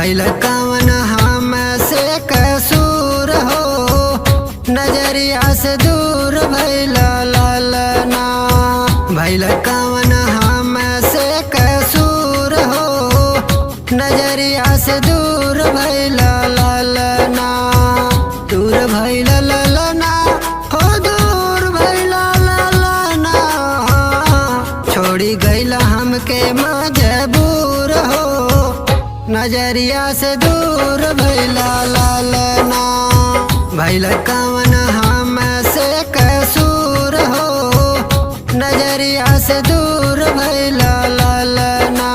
भइल कवन हम से कसूर हो, नजरिया से दूर भइल लालना। भइल कवन हम से कसूर हो, नजरिया से दूर भइल लालना। दूर भइल लालना हो, दूर भइल लालना। छोड़ी गइल हमके मजबूर हो, नजरिया से दूर भइल लालना। भइल कवन हम से कसूर हो, नजरिया से दूर भइल लालना।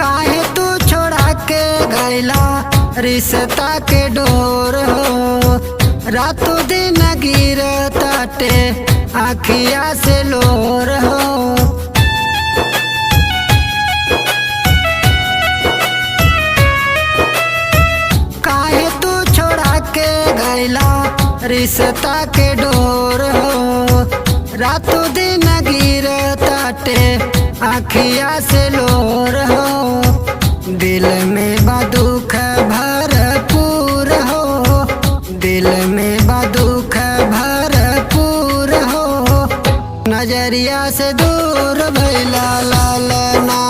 काहे तू छोड़ा के गइला रिश्ता के डोर हो, रातों दिन गिर ताटे आखिया से लोर हो। काहे तू छोड़ा के गइला रिश्ता के डोर हो, रातों दिन गिर ताटे आखिया से लोर हो। दिल में बदुख भरपूर हो, दिल में बदुख भरपूर हो, नजरिया से दूर भइल लालना।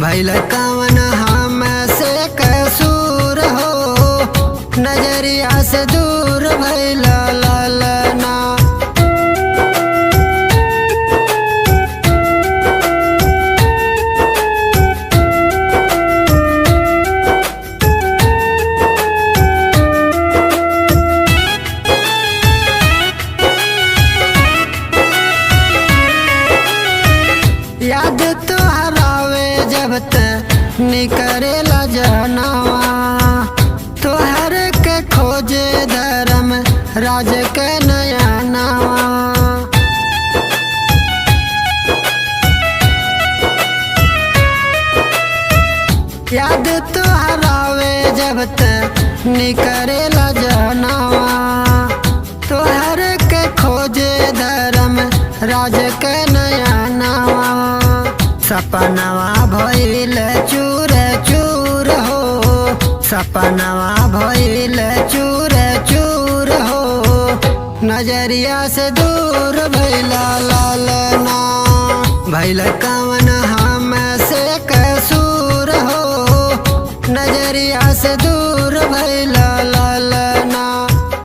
भइल कवन हम से कसूर हो, नजरिया से दूर भइल लालना। याद तो हरावे जब तक निकरेला जहनावा, तोहर के खोजे धर्म राज के नया नावा। याद तो हरावे जब तक निकरेला जहनावा, तोहर के खोजे धर्म राज के नया नावा। सपनवा भइल चूर चूर हो, सपनवा भइल चूर चूर हो, नजरिया से दूर भइल लालना। भइल कवन हम से कसूर हो, नजरिया से